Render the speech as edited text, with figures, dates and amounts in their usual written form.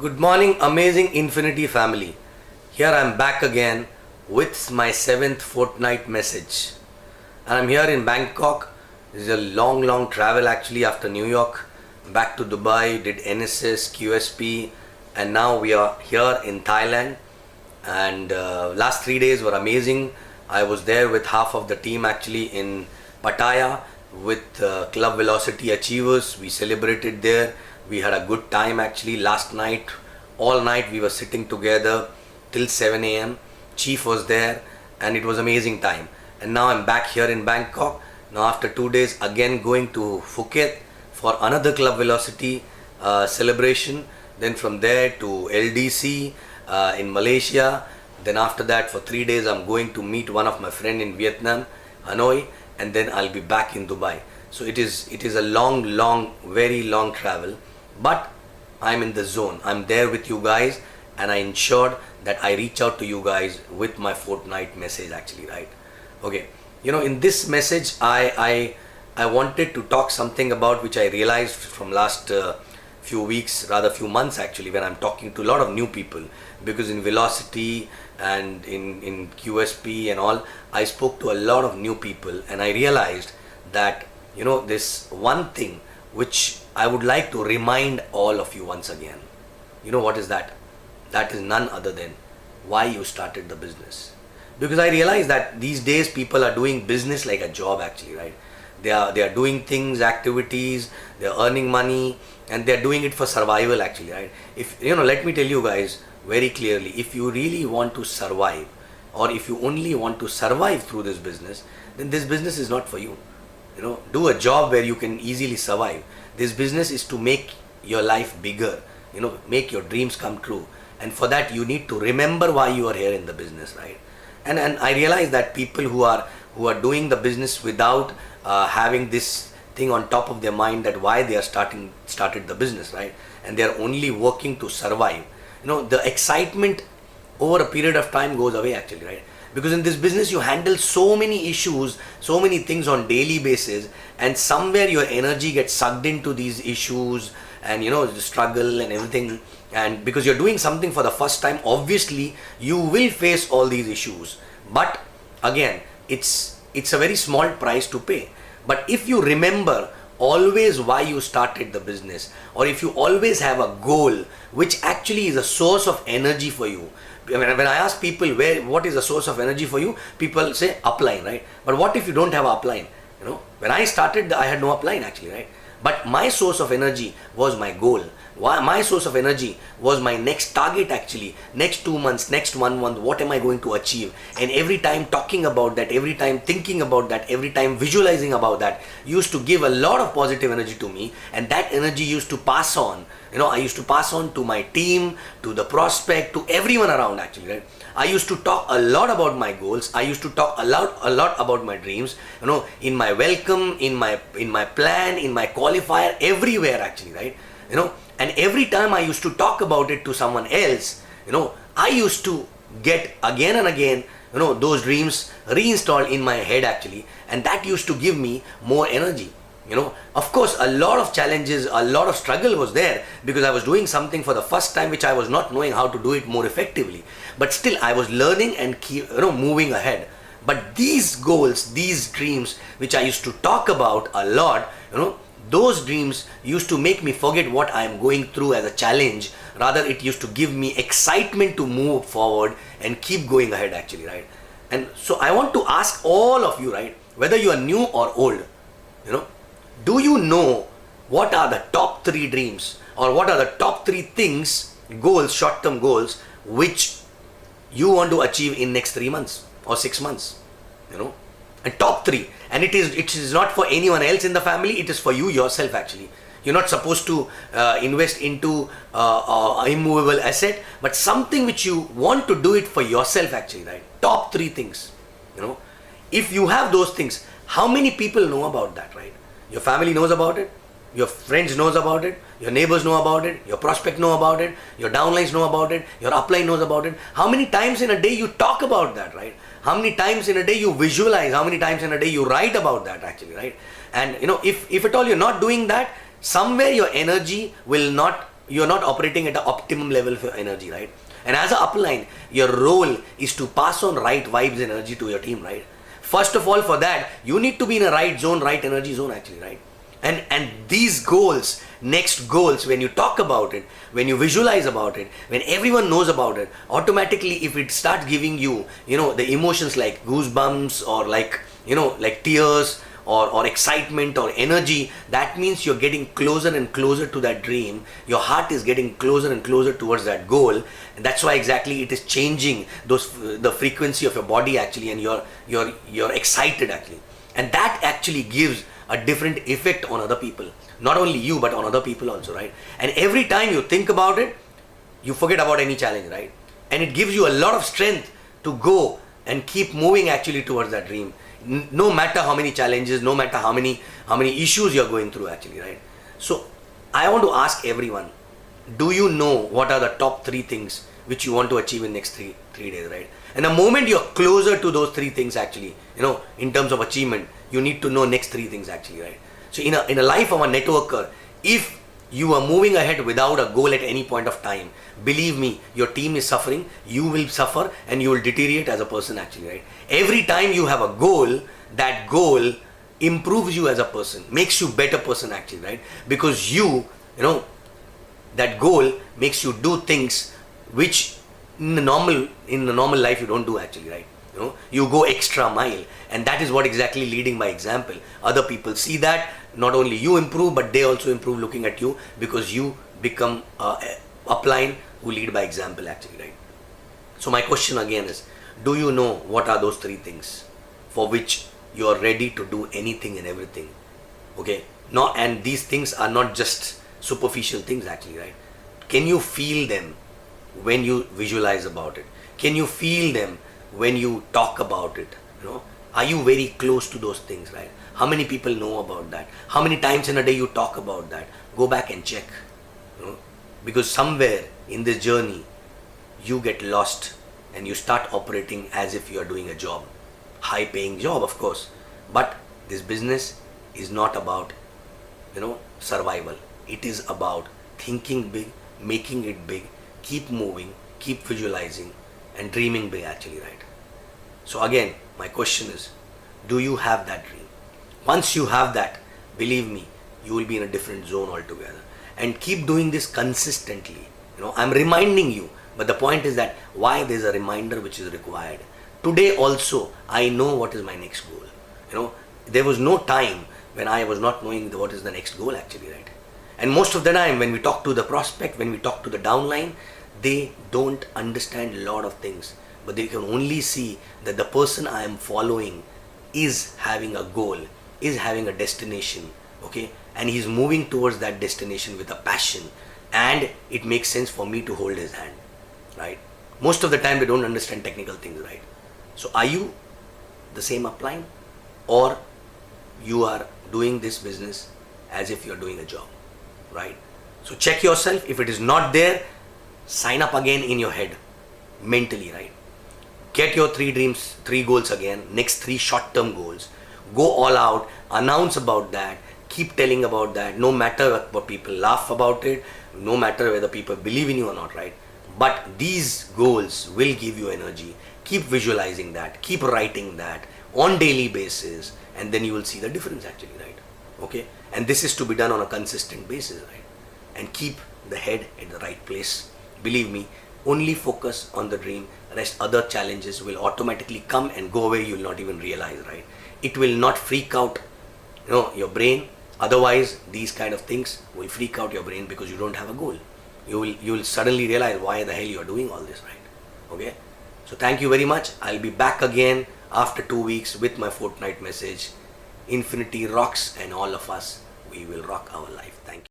Good morning, amazing Infiniti family. Here I am back again with my seventh fortnight message. And I'm here in Bangkok. This is a long travel actually after New York. Back to Dubai, did NSS, QSP, and now we are here in Thailand. And last 3 days were amazing. I was there with half of the team actually in Pattaya with Club Velocity Achievers. We celebrated there. We had a good time actually last night. All night we were sitting together till 7 a.m. Chief was there and it was amazing time. And now I'm back here in Bangkok. Now after 2 days again going to Phuket for another Club Velocity celebration. Then from there to LDC in Malaysia. Then after that for 3 days I'm going to meet one of my friend in Vietnam, Hanoi, and then I'll be back in Dubai. So it is a long, very long travel, but I'm in the zone. I'm there with you guys, and I ensured that I reach out to you guys with my fortnight message actually, right? Okay, in this message I wanted to talk something about which I realized from last few weeks, rather few months actually, when I'm talking to a lot of new people, because in Velocity and in QSP and all, I spoke to a lot of new people, and I realized that this one thing which I would like to remind all of you once again. What is that? That is none other than why you started the business. Because I realize that these days people are doing business like a job actually, right? They are doing things, activities, they are earning money, and they are doing it for survival actually, right? If let me tell you guys very clearly, if you really want to survive, or if you only want to survive through this business, then this business is not for you. Do a job where you can easily survive. This business is to make your life bigger, make your dreams come true. And for that you need to remember why you are here in the business, right? And I realize that people who are doing the business without having this thing on top of their mind, that why they are started the business, right? And they are only working to survive. The excitement over a period of time goes away actually, right? Because in this business you handle so many issues, so many things on daily basis, and somewhere your energy gets sucked into these issues and the struggle and everything. And because you're doing something for the first time, obviously you will face all these issues. But again, it's a very small price to pay. But if you remember always why you started the business, or if you always have a goal which actually is a source of energy for you. When I ask people what is a source of energy for you, people say upline, right? But what if you don't have an upline? When I started, I had no upline actually, right? But my source of energy was my goal. My source of energy was my next target actually. Next 2 months, next 1 month, what am I going to achieve? And every time talking about that, every time thinking about that, every time visualizing about that, used to give a lot of positive energy to me. And that energy used to pass on. I used to pass on to my team, to the prospect, to everyone around actually, right? I used to talk a lot about my goals. I used to talk a lot about my dreams, in my welcome, in my plan, in my qualifier, everywhere actually, right? And every time I used to talk about it to someone else, I used to get again and again, those dreams reinstalled in my head actually, and that used to give me more energy. Of course, a lot of challenges, a lot of struggle was there, because I was doing something for the first time which I was not knowing how to do it more effectively. But still I was learning and keep moving ahead. But these goals, these dreams which I used to talk about a lot, those dreams used to make me forget what I am going through as a challenge. Rather, it used to give me excitement to move forward and keep going ahead actually, right? And so I want to ask all of you, right, whether you are new or old, do you know what are the top 3 dreams, or what are the top 3 things, goals, short-term goals, which you want to achieve in next 3 months or 6 months? And top 3. And it is not for anyone else in the family, it is for you yourself actually. You're not supposed to invest into immovable asset, but something which you want to do it for yourself actually, right? Top 3 things. If you have those things, how many people know about that, right? Your family knows about it, your friends knows about it, your neighbors know about it, your prospect know about it, your downlines know about it, your upline knows about it. How many times in a day you talk about that, right? How many times in a day you visualize, how many times in a day you write about that actually, right? And if at all you're not doing that, somewhere your energy will not you're not operating at the optimum level of your energy, right? And as an upline, your role is to pass on right vibes and energy to your team, right? First of all, for that, you need to be in a right zone, right energy zone actually, right? And these goals, next goals, when you talk about it, when you visualize about it, when everyone knows about it, automatically if it starts giving you, the emotions like goosebumps or like, like tears or excitement or energy, that means you're getting closer and closer to that dream. Your heart is getting closer and closer towards that goal, and that's why exactly it is changing the frequency of your body actually, and you're excited actually, and that actually gives a different effect on other people, not only you but on other people also, right? And every time you think about it, you forget about any challenge, right? And it gives you a lot of strength to go and keep moving actually towards that dream, no matter how many challenges, no matter how many issues you're going through actually, right? So I want to ask everyone, do you know what are the top 3 things which you want to achieve in next three days, right? And the moment you're closer to those 3 things actually, in terms of achievement, you need to know next 3 things actually, right? So in a life of a networker, if you are moving ahead without a goal at any point of time, believe me, your team is suffering, you will suffer, and you will deteriorate as a person actually, right? Every time you have a goal, that goal improves you as a person, makes you better person actually, right? Because that goal makes you do things which in the normal life you don't do actually, right? You go extra mile, and that is what exactly leading by example. Other people see that, not only you improve, but they also improve looking at you, because you become upline who lead by example actually, right? So my question again is, do you know what are those 3 things for which you are ready to do anything and everything? Okay, no, and these things are not just superficial things actually, right? Can you feel them when you visualize about it? Can you feel them when you talk about it? Are you very close to those things, right? How many people know about that? How many times in a day you talk about that? Go back and check, because somewhere in this journey you get lost and you start operating as if you are doing a job, high paying job of course, but this business is not about survival. It is about thinking big, making it big, keep moving, keep visualizing and dreaming big actually, right? So again, my question is, do you have that dream? Once you have that, believe me, you will be in a different zone altogether. And keep doing this consistently. I'm reminding you, but the point is that why there's a reminder which is required. Today also, I know what is my next goal. There was no time when I was not knowing what is the next goal actually, right? And most of the time when we talk to the prospect, when we talk to the downline, they don't understand a lot of things, but they can only see that the person I am following is having a goal, is having a destination, okay? And he's moving towards that destination with a passion, and it makes sense for me to hold his hand, right? Most of the time they don't understand technical things, right? So are you the same upline, or you are doing this business as if you're doing a job, right? So check yourself. If it is not there, sign up again in your head mentally, right? Get your 3 dreams, 3 goals again, next 3 short-term goals. Go all out, announce about that, keep telling about that, no matter what people laugh about it, no matter whether people believe in you or not, right? But these goals will give you energy. Keep visualizing that, keep writing that on daily basis, and then you will see the difference actually, right? Okay? And this is to be done on a consistent basis, right? And keep the head at the right place. Believe me, only focus on the dream. Rest other challenges will automatically come and go away. You will not even realize, right? It will not freak out your brain. Otherwise, these kind of things will freak out your brain because you don't have a goal. You will suddenly realize why the hell you are doing all this, right? Okay? So thank you very much. I'll be back again after 2 weeks with my fortnight message. Infiniti rocks, and all of us, we will rock our life. Thank you.